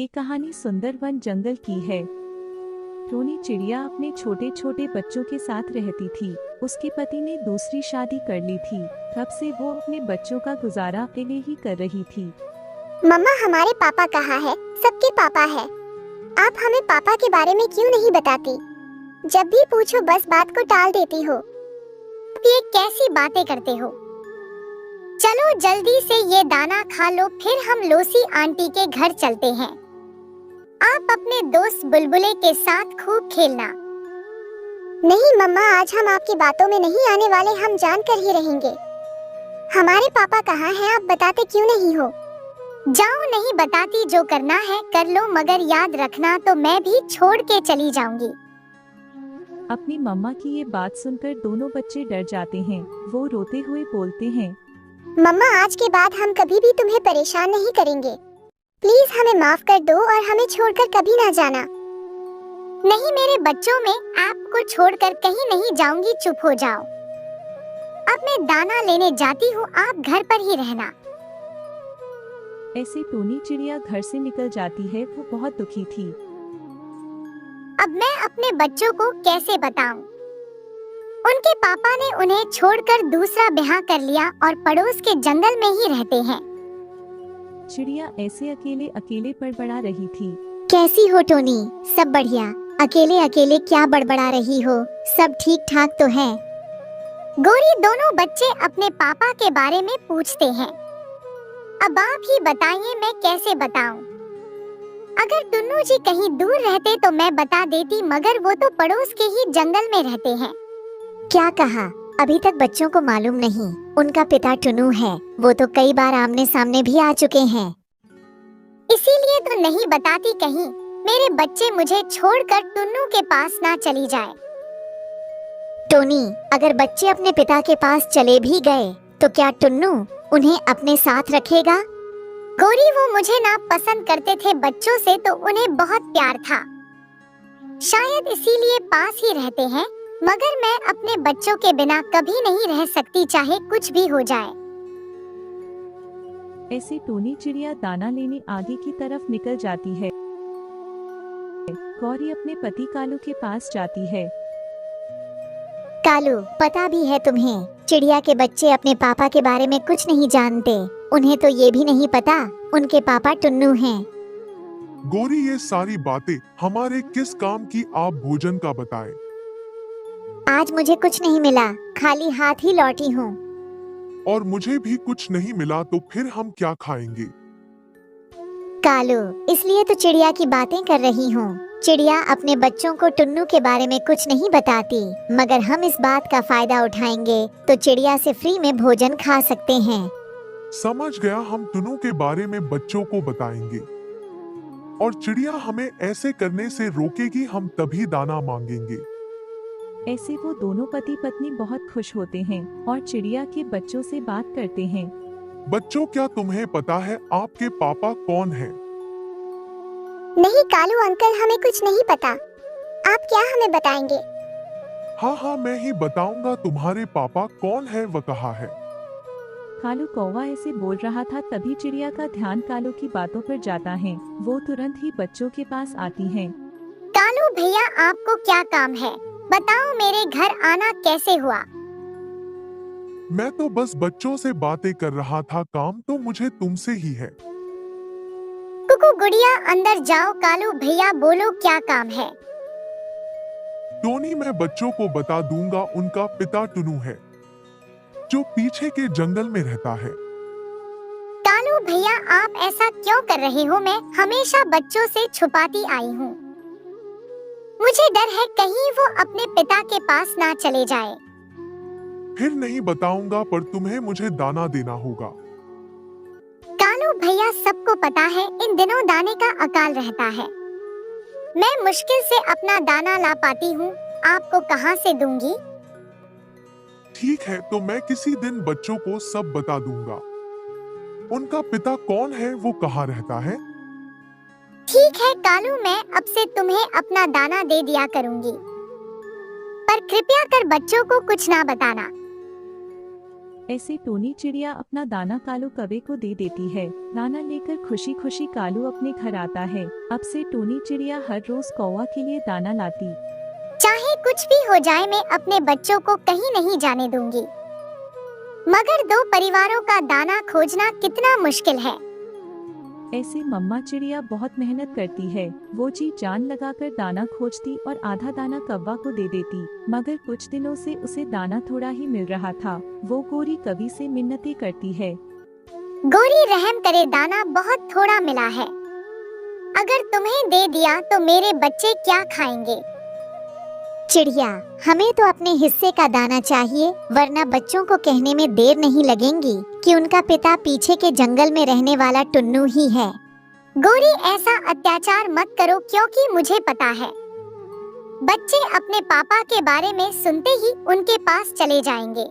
ये कहानी सुंदरवन जंगल की है। टोनी चिड़िया अपने छोटे छोटे बच्चों के साथ रहती थी। उसके पति ने दूसरी शादी कर ली थी। तब से वो अपने बच्चों का गुजारा अकेले ही कर रही थी। मम्मा, हमारे पापा कहाँ है? सबके पापा है। आप हमें पापा के बारे में क्यों नहीं बताती? जब भी पूछो बस बात को टाल देती हो। ये कैसी बातें करते हो? चलो जल्दी से ये दाना खा लो, फिर हम लोसी आंटी के घर चलते हैं। आप अपने दोस्त बुलबुले के साथ खूब खेलना। नहीं मम्मा, आज हम आपकी बातों में नहीं आने वाले, हम जानकर ही रहेंगे। हमारे पापा कहाँ हैं? आप बताते क्यों नहीं हो? जाओ, नहीं बताती, जो करना है कर लो, मगर याद रखना तो मैं भी छोड़ के चली जाऊंगी। अपनी मम्मा की ये बात सुनकर दोनों बच्चे डर जाते हैं। वो रोते हुए बोलते हैं, मम्मा, आज के बाद हम कभी भी तुम्हें परेशान नहीं करेंगे। प्लीज हमें माफ कर दो और हमें छोड़कर कभी ना जाना। नहीं मेरे बच्चों, में आपको छोड़कर कहीं नहीं जाऊंगी, चुप हो जाओ। अब मैं दाना लेने जाती हूँ, आप घर पर ही रहना। ऐसे टोनी चिड़िया घर से निकल जाती है। वो बहुत दुखी थी। अब मैं अपने बच्चों को कैसे बताऊं? उनके पापा ने उन्हें छोड़कर दूसरा ब्याह कर लिया और पड़ोस के जंगल में ही रहते हैं। चिड़िया ऐसे अकेले अकेले बड़बड़ा रही थी। कैसी हो टोनी? सब बढ़िया। अकेले अकेले क्या बड़बड़ा रही हो? सब ठीक ठाक तो है? गोरी, दोनों बच्चे अपने पापा के बारे में पूछते हैं। अब आप ही बताइए, मैं कैसे बताऊं? अगर टुन्नू जी कहीं दूर रहते तो मैं बता देती, मगर वो तो पड़ोस के ही जंगल में रहते हैं। क्या कहा? अभी तक बच्चों को मालूम नहीं। उनका पिता टुन्नू है। वो तो कई बार आमने सामने भी आ चुके हैं। इसीलिए तो नहीं बताती, कहीं मेरे बच्चे मुझे छोड़कर टुन्नू के पास ना चली जाए। टोनी, अगर बच्चे अपने पिता के पास चले भी गए तो क्या टुन्नू उन्हें अपने साथ रखेगा? गोरी, वो मुझे ना पसंद करते थे बच्चों से, तो उन्हें बहुत प्यार था। शायद इसीलिए पास ही रहते हैं, मगर मैं अपने बच्चों के बिना कभी नहीं रह सकती, चाहे कुछ भी हो जाए। ऐसे टोनी चिड़िया दाना लेने आगे की तरफ निकल जाती है। गौरी अपने पति कालू के पास जाती है। कालू, पता भी है तुम्हें, चिड़िया के बच्चे अपने पापा के बारे में कुछ नहीं जानते। उन्हें तो ये भी नहीं पता उनके पापा टुन्नू हैं। गोरी, ये सारी बातें हमारे किस काम की? आप भोजन का बताएं। आज मुझे कुछ नहीं मिला, खाली हाथ ही लौटी हूँ। और मुझे भी कुछ नहीं मिला, तो फिर हम क्या खाएंगे? कालू, इसलिए तो चिड़िया की बातें कर रही हूँ। चिड़िया अपने बच्चों को टुन्नू के बारे में कुछ नहीं बताती, मगर हम इस बात का फायदा उठाएंगे तो चिड़िया से फ्री में भोजन खा सकते हैं। समझ गया, हम टुन्नू के बारे में बच्चों को बताएंगे और चिड़िया हमें ऐसे करने से रोकेगी, हम तभी दाना मांगेंगे। ऐसे वो दोनों पति पत्नी बहुत खुश होते हैं और चिड़िया के बच्चों से बात करते हैं। बच्चों, क्या तुम्हें पता है आपके पापा कौन हैं? नहीं कालू अंकल, हमें कुछ नहीं पता। आप क्या हमें बताएंगे? हाँ, मैं ही बताऊंगा तुम्हारे पापा कौन है, वह कहाँ है। कालू कौवा ऐसे बोल रहा था, तभी चिड़िया का ध्यान कालू की बातों पर जाता है। वो तुरंत ही बच्चों के पास आती है। कालू भैया, आपको क्या काम है? बताओ, मेरे घर आना कैसे हुआ? मैं तो बस बच्चों से बातें कर रहा था, काम तो मुझे तुमसे ही है। कुकू गुड़िया, अंदर जाओ। कालू भैया बोलो, क्या काम है? टोनी, मैं बच्चों को बता दूंगा, उनका पिता टुन्नू है, जो पीछे के जंगल में रहता है। कालू भैया, आप ऐसा क्यों कर रहे हो? मैं हमेशा बच्चों से छुपाती आई हूँ। मुझे डर है कहीं वो अपने पिता के पास ना चले जाए। फिर नहीं बताऊंगा, पर तुम्हें मुझे दाना देना होगा। कालू भैया, सबको पता है इन दिनों दाने का अकाल रहता है। मैं मुश्किल से अपना दाना ला पाती हूँ, आपको कहाँ से दूंगी? ठीक है, तो मैं किसी दिन बच्चों को सब बता दूंगा। उनका पिता कौन है, वो कहाँ रहता है? ठीक है कालू, मैं अब से तुम्हें अपना दाना दे दिया करूंगी, पर कृपया कर बच्चों को कुछ ना बताना। ऐसे टोनी चिड़िया अपना दाना कालू कौवे को दे देती है। दाना लेकर खुशी खुशी कालू अपने घर आता है। अब से टोनी चिड़िया हर रोज कौवा के लिए दाना लाती। चाहे कुछ भी हो जाए, मैं अपने बच्चों को कहीं नहीं जाने दूंगी। मगर दो परिवारों का दाना खोजना कितना मुश्किल है। ऐसे मम्मा चिड़िया बहुत मेहनत करती है। वो जी जान लगाकर दाना खोजती और आधा दाना कौवा को दे देती। मगर कुछ दिनों से उसे दाना थोड़ा ही मिल रहा था। वो गोरी कवि से मिन्नतें करती है। गोरी रहम करे, दाना बहुत थोड़ा मिला है। अगर तुम्हें दे दिया तो मेरे बच्चे क्या खाएंगे? चिड़िया, हमें तो अपने हिस्से का दाना चाहिए, वरना बच्चों को कहने में देर नहीं लगेगी कि उनका पिता पीछे के जंगल में रहने वाला टुन्नू ही है। गोरी, ऐसा अत्याचार मत करो, क्योंकि मुझे पता है बच्चे अपने पापा के बारे में सुनते ही उनके पास चले जाएंगे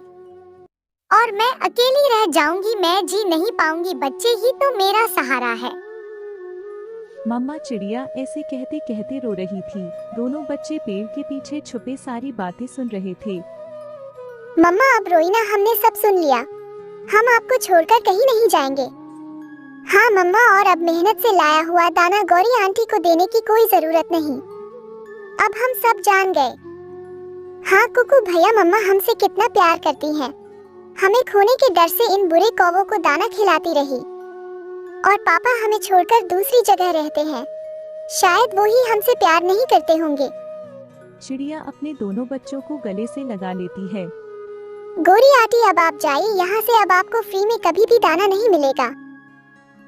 और मैं अकेली रह जाऊंगी। मैं जी नहीं पाऊंगी, बच्चे ही तो मेरा सहारा है। मम्मा चिड़िया ऐसे कहते कहते रो रही थी। दोनों बच्चे पेड़ के पीछे छुपे सारी बातें सुन रहे थे। मम्मा, अब रोई ना, हमने सब सुन लिया। हम आपको छोड़कर कहीं नहीं जाएंगे। हाँ मम्मा, और अब मेहनत से लाया हुआ दाना गौरी आंटी को देने की कोई जरूरत नहीं। अब हम सब जान गए। हाँ कुकू भैया, मम्मा हमसे कितना प्यार करती हैं। हमें खोने के डर से इन बुरे कौवों को दाना खिलाती रही और पापा हमें छोड़कर दूसरी जगह रहते हैं। शायद वो ही हमसे प्यार नहीं करते होंगे। चिड़िया अपने दोनों बच्चों को गले से लगा लेती है। गोरी आंटी, अब आप जाइए यहाँ से। अब आपको फ्री में कभी भी दाना नहीं मिलेगा,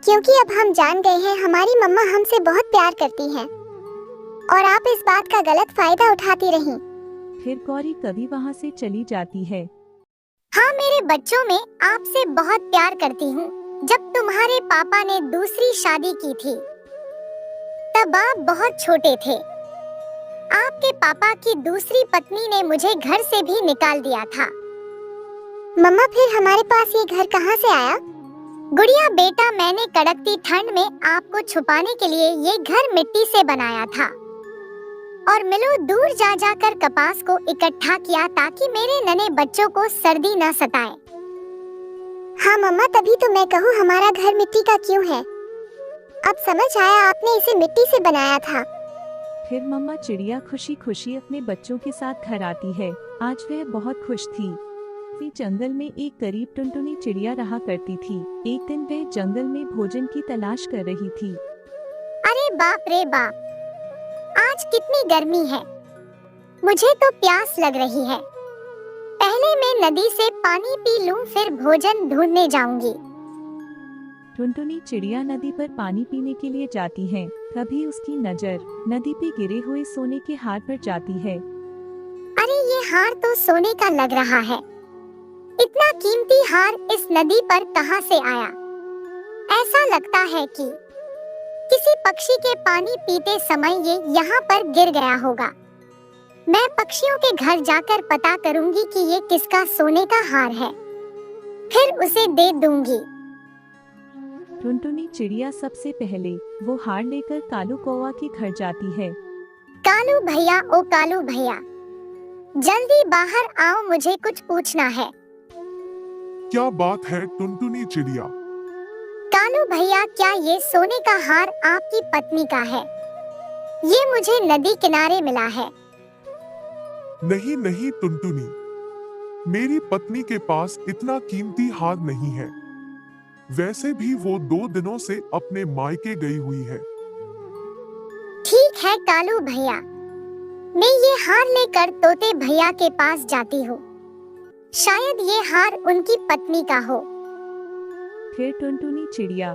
क्योंकि अब हम जान गए हैं हमारी मम्मा हमसे बहुत प्यार करती हैं और आप इस बात का गलत फायदा उठाती रहीं। फिर गौरी कवि वहाँ से चली जाती है। हाँ, मेरे बच्चों, में आपसे बहुत प्यार करती हूँ। जब तुम्हारे पापा ने दूसरी शादी की थी तब आप बहुत छोटे थे। आपके पापा की दूसरी पत्नी ने मुझे घर से भी निकाल दिया था। मम्मा, फिर हमारे पास ये घर कहाँ से आया? गुड़िया बेटा, मैंने कड़कती ठंड में आपको छुपाने के लिए ये घर मिट्टी से बनाया था और मिलो दूर जा जाकर कपास को इकट्ठा किया ताकि मेरे नन्हे बच्चों को सर्दी न सताए। हाँ मम्मा, तभी तो मैं कहूँ हमारा घर मिट्टी का क्यों है। अब समझ आया, आपने इसे मिट्टी से बनाया था। फिर मम्मा चिड़िया खुशी खुशी अपने बच्चों के साथ घर आती है। आज वह बहुत खुश थी। इसी जंगल में एक गरीब टुनटुनी चिड़िया रहा करती थी। एक दिन वह जंगल में भोजन की तलाश कर रही थी। अरे बाप रे बाप, आज कितनी गर्मी है। मुझे तो प्यास लग रही है। पहले मैं नदी से पानी पी लूं, फिर भोजन ढूंढने जाऊंगी। टुनटुनी चिड़िया नदी पर पानी पीने के लिए जाती है। तभी उसकी नजर नदी पे गिरे हुए सोने के हार पर जाती है। अरे ये हार तो सोने का लग रहा है। इतना कीमती हार इस नदी पर कहां से आया? ऐसा लगता है कि किसी पक्षी के पानी पीते समय ये यहाँ पर गिर गया होगा। मैं पक्षियों के घर जाकर पता करूंगी कि ये किसका सोने का हार है, फिर उसे दे दूंगी। टुनटुनी चिड़िया सबसे पहले वो हार लेकर कालू कौवा के घर जाती है। कालू भैया, ओ कालू भैया, जल्दी बाहर आओ, मुझे कुछ पूछना है। क्या बात है टुनटुनी चिड़िया? कालू भैया, क्या ये सोने का हार आपकी पत्नी का है? ये मुझे नदी किनारे मिला है। नहीं नहीं टुनटुनी, मेरी पत्नी के पास इतना कीमती हार नहीं है। वैसे भी वो 2 दिनों से अपने मायके गई हुई है। ठीक है कालू भैया, मैं ये हार लेकर तोते भैया के पास जाती हूँ। शायद ये हार उनकी पत्नी का हो। फिर टुनटुनी चिड़िया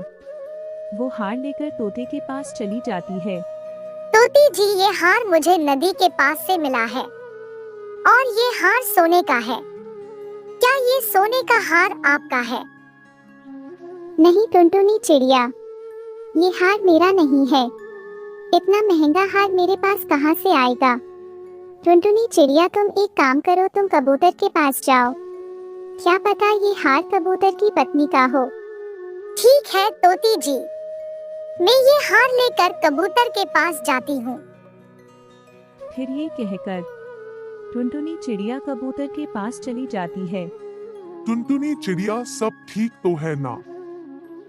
वो हार लेकर तोते के पास चली जाती है। तोती जी, ये हार मुझे नदी के पास से मिला है और ये हार सोने का है। क्या ये सोने का हार आपका है? नहीं टुनटुनी चिड़िया, ये हार मेरा नहीं है। इतना महंगा हार मेरे पास कहाँ से आएगा? टुनटुनी चिड़िया, तुम एक काम करो, तुम कबूतर के पास जाओ। क्या पता ये हार कबूतर की पत्नी का हो। ठीक है तोती जी, मैं ये हार लेकर कबूतर के पास जाती हूँ। फिर ये कहकर टुनटुनी चिड़िया कबूतर के पास चली जाती है। टुनटुनी चिड़िया, सब ठीक तो है ना?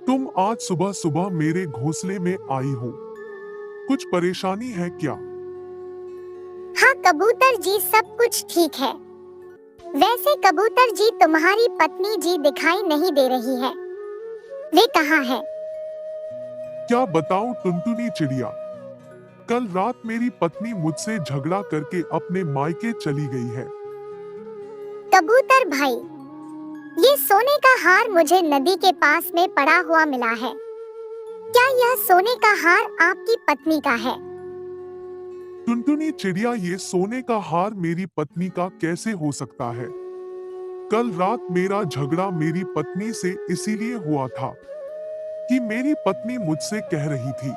तुम आज सुबह सुबह मेरे घोंसले में आई हो, कुछ परेशानी है क्या? हाँ कबूतर जी, सब कुछ ठीक है। वैसे कबूतर जी, तुम्हारी पत्नी जी दिखाई नहीं दे रही है, वे कहाँ है? क्या बताऊं टुनटुनी चिड़िया, कल रात मेरी पत्नी मुझसे झगड़ा करके अपने मायके चली गई है। कबूतर भाई, ये सोने का हार मुझे नदी के पास में पड़ा हुआ मिला है। क्या यह सोने का हार आपकी पत्नी का है? टुनटुनी चिड़िया, ये सोने का हार मेरी पत्नी का कैसे हो सकता है? कल रात मेरा झगड़ा मेरी पत्नी से इसीलिए हुआ था कि मेरी पत्नी मुझसे कह रही थी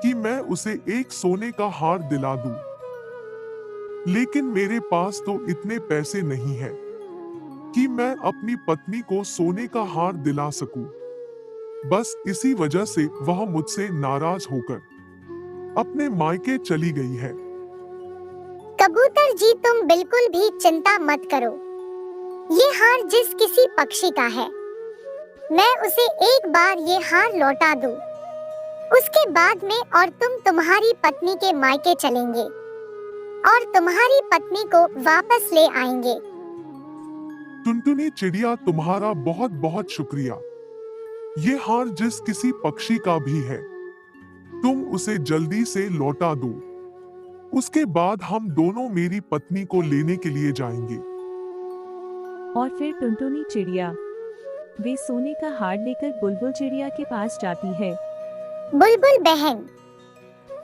कि मैं उसे एक सोने का हार दिला दूं, लेकिन मेरे पास तो इतने पैसे नहीं हैं कि मैं अपनी पत्नी को सोने का हार दिला सकूं। बस इसी वजह से वह मुझसे नाराज होकर अपने मायके चली गई है। कबूतर जी, तुम बिल्कुल भी चिंता मत करो। ये हार जिस किसी पक्षी का है, मैं उसे एक बार ये हार लौटा दूं, उसके बाद में और तुम तुम्हारी पत्नी के मायके चलेंगे और तुम्हारी पत्नी को वापस ले आएंगे। टुनटुनी चिड़िया, तुम्हारा बहुत बहुत शुक्रिया। ये हार जिस किसी पक्षी का भी है, तुम उसे जल्दी से लौटा दो, उसके बाद हम दोनों मेरी पत्नी को लेने के लिए जाएंगे। और फिर टुनटुनी चिड़िया वे सोने का हार लेकर बुलबुल चिड़िया के पास जाती है। बुलबुल बहन,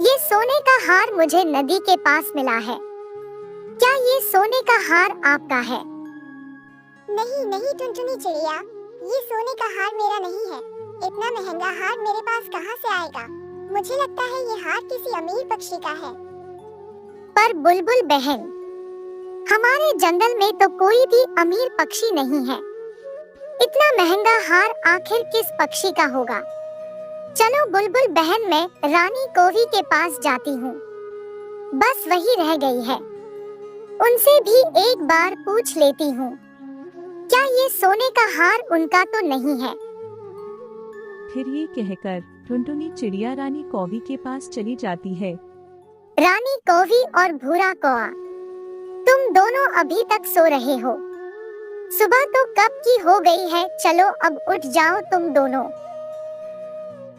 ये सोने का हार मुझे नदी के पास मिला है। क्या ये सोने का हार आपका है? नहीं नहीं टुनटुनी चिड़िया, ये सोने का हार मेरा नहीं है। इतना महंगा हार मेरे पास कहाँ से आएगा? मुझे लगता है ये हार किसी अमीर पक्षी का है। पर बुलबुल बहन, हमारे जंगल में तो कोई भी अमीर पक्षी नहीं है। इतना महंगा हार आखिर किस पक्षी का होगा? चलो बुलबुल बहन, मैं रानी कोवी के पास जाती हूँ, बस वही रह गई है, उनसे भी एक बार पूछ लेती हूँ, क्या ये सोने का हार उनका तो नहीं है? फिर ये कहकर टुनटुनी चिड़िया रानी कौवी के पास चली जाती है। रानी कौवी और भूरा कौआ, तुम दोनों अभी तक सो रहे हो? सुबह तो कब की हो गई है, चलो अब उठ जाओ तुम दोनों।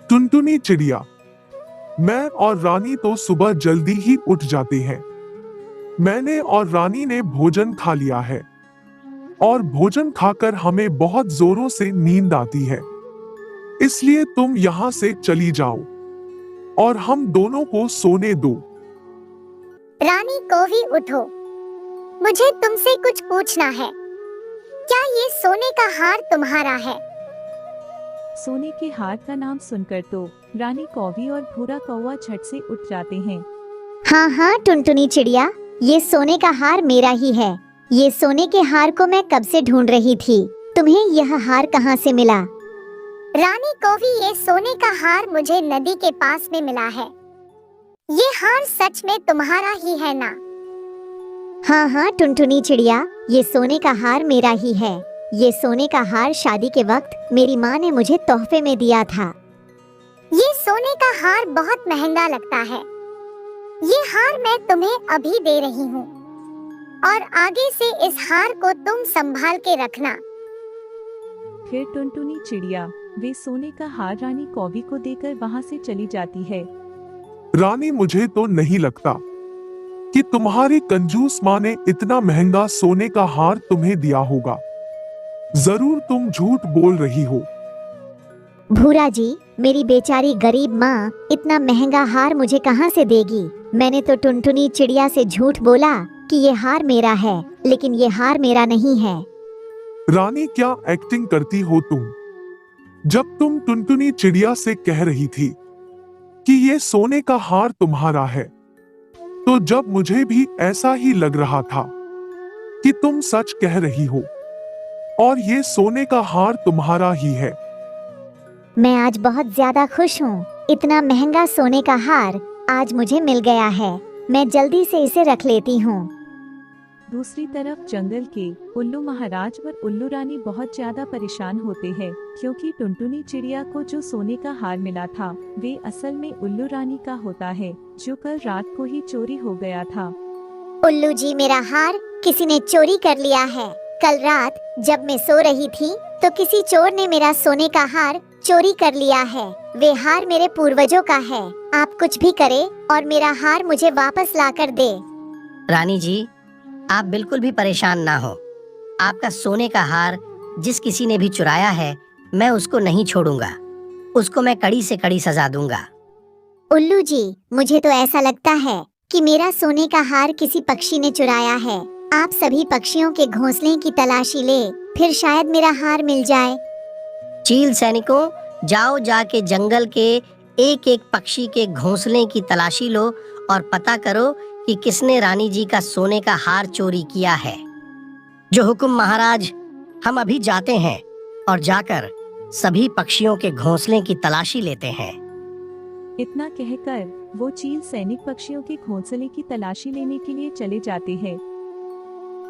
टुनटुनी चिड़िया, मैं और रानी तो सुबह जल्दी ही उठ जाते हैं। मैंने और रानी ने भोजन खा लिया है और भोजन खाकर हमें बहुत जोरों से नींद आती है, इसलिए तुम यहाँ से चली जाओ और हम दोनों को सोने दो। रानी कौवी उठो, मुझे तुमसे कुछ पूछना है। क्या ये सोने का हार तुम्हारा है? सोने के हार का नाम सुनकर तो रानी कौवी और भूरा कौवा झट से उठ जाते हैं। हाँ हाँ टुनटुनी चिड़िया, ये सोने का हार मेरा ही है। ये सोने के हार को मैं कब से ढूंढ रही थी। तुम्हें यह हार कहाँ से मिला? रानी कौवी, ये सोने का हार मुझे नदी के पास में मिला है। ये हार सच में तुम्हारा ही है ना? हाँ हाँ टुनटुनी चिड़िया, ये सोने का हार मेरा ही है। ये सोने का हार शादी के वक्त मेरी माँ ने मुझे तोहफे में दिया था। ये सोने का हार बहुत महंगा लगता है। ये हार मैं तुम्हें अभी दे रही हूँ और आगे से इस हार को तुम संभाल के रखना। फिर टुनटुनी चिड़िया वे सोने का हार रानी कौवी को देकर वहाँ से चली जाती है। रानी, मुझे तो नहीं लगता कि तुम्हारी कंजूस माँ ने इतना महंगा सोने का हार तुम्हें दिया होगा। जरूर तुम झूठ बोल रही हो। भूरा जी, मेरी बेचारी गरीब माँ इतना महंगा हार मुझे कहाँ से देगी? मैंने तो टुनटुनी चिड़िया से झूठ बोला कि ये हार मेरा है, लेकिन ये हार मेरा नहीं है। रानी, क्या एक्टिंग करती हो तुम? जब तुम टुनटुनी चिड़िया से कह रही थी कि ये सोने का हार तुम्हारा है, तो जब मुझे भी ऐसा ही लग रहा था कि तुम सच कह रही हो और ये सोने का हार तुम्हारा ही है। मैं आज बहुत ज्यादा खुश हूँ। इतना महंगा सोने का हार आज मुझे मिल गया है। मैं जल्दी से इसे रख लेती हूँ। दूसरी तरफ जंगल के उल्लू महाराज और उल्लू रानी बहुत ज्यादा परेशान होते हैं, क्योंकि टुनटुनी चिड़िया को जो सोने का हार मिला था वे असल में उल्लू रानी का होता है, जो कल रात को ही चोरी हो गया था। उल्लू जी, मेरा हार किसी ने चोरी कर लिया है। कल रात जब मैं सो रही थी तो किसी चोर ने मेरा सोने का हार चोरी कर लिया है। वे हार मेरे पूर्वजों का है। आप कुछ भी करें और मेरा हार मुझे वापस ला कर दे। रानी जी, आप बिल्कुल भी परेशान ना हो। आपका सोने का हार जिस किसी ने भी चुराया है, मैं उसको नहीं छोड़ूंगा। उसको मैं कड़ी से कड़ी सजा दूंगा। उल्लू जी, मुझे तो ऐसा लगता है कि मेरा सोने का हार किसी पक्षी ने चुराया है। आप सभी पक्षियों के घोंसले की तलाशी ले, फिर शायद मेरा हार मिल जाए। चील सैनिकों, जाओ जाके जंगल के एक एक पक्षी के घोंसले की तलाशी लो और पता करो कि किसने रानी जी का सोने का हार चोरी किया है। जो हुक्म महाराज, हम अभी जाते हैं और जाकर सभी पक्षियों के घोंसले की तलाशी लेते हैं। इतना कहकर वो चील सैनिक पक्षियों के घोंसले की तलाशी लेने के लिए चले जाते हैं।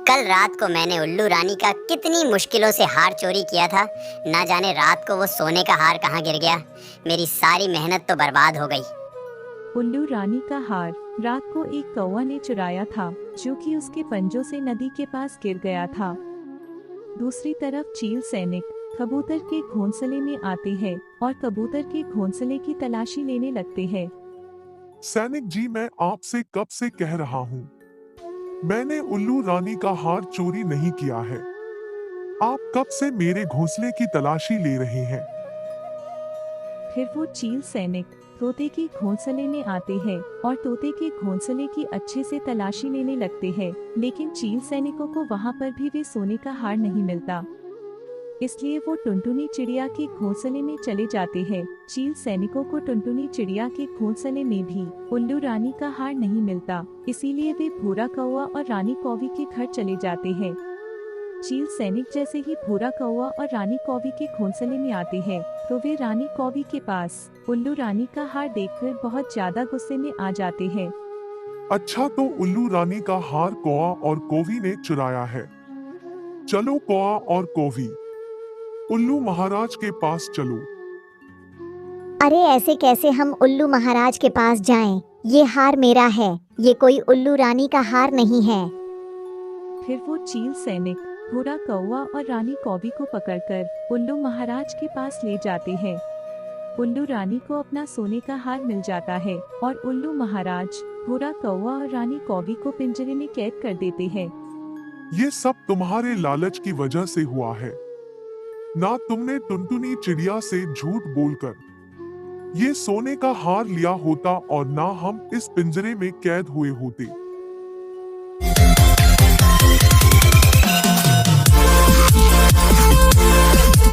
कल रात को मैंने उल्लू रानी का कितनी मुश्किलों से हार चोरी किया था। ना जाने रात को वो सोने का हार कहाँ गिर गया। मेरी सारी मेहनत तो बर्बाद हो गई। उल्लू रानी का हार रात को एक कौवा ने चुराया था, जो कि उसके पंजों से नदी के पास गिर गया था। दूसरी तरफ चील सैनिक कबूतर के घोंसले में आते हैं और कबूतर के घोंसले की तलाशी लेने लगते हैं। सैनिक जी, मैं आपसे कब से कह रहा हूँ, मैंने उल्लू रानी का हार चोरी नहीं किया है। आप कब से मेरे घोंसले की तलाशी ले रहे हैं? फिर वो चील सैनिक तोते के घोंसले में आते हैं और तोते के घोंसले की अच्छे से तलाशी लेने लगते हैं, लेकिन चील सैनिकों को वहाँ पर भी वे सोने का हार नहीं मिलता। इसलिए वो टुनटुनी चिड़िया के घोंसले में चले जाते हैं। चील सैनिकों को टुनटुनी चिड़िया के घोंसले में भी उल्लू रानी का हार नहीं मिलता, इसीलिए वे भूरा कौवा और रानी कौवी के घर चले जाते हैं। चील सैनिक जैसे ही भूरा कौवा और रानी कौवी के घोंसले में आते हैं, तो वे रानी कौवी के पास उल्लू रानी का हार देखकर बहुत ज्यादा गुस्से में आ जाते हैं। अच्छा, तो उल्लू रानी का हार कौवा और कौवी ने चुराया है। चलो कौवा और कौवी, उल्लू महाराज के पास चलो। अरे ऐसे कैसे हम उल्लू महाराज के पास जाएं? ये हार मेरा है, ये कोई उल्लू रानी का हार नहीं है। फिर वो चील सैनिक भूरा कौवा और रानी कौवी को पकड़कर उल्लू महाराज के पास ले जाते हैं। उल्लू रानी को अपना सोने का हार मिल जाता है और उल्लू महाराज भूरा कौवा और रानी कौवी को पिंजरे में कैद कर देते हैं। ये सब तुम्हारे लालच की वजह से हुआ है। ना तुमने टुनटुनी चिड़िया से झूठ बोलकर ये सोने का हार लिया होता और ना हम इस पिंजरे में कैद हुए होते।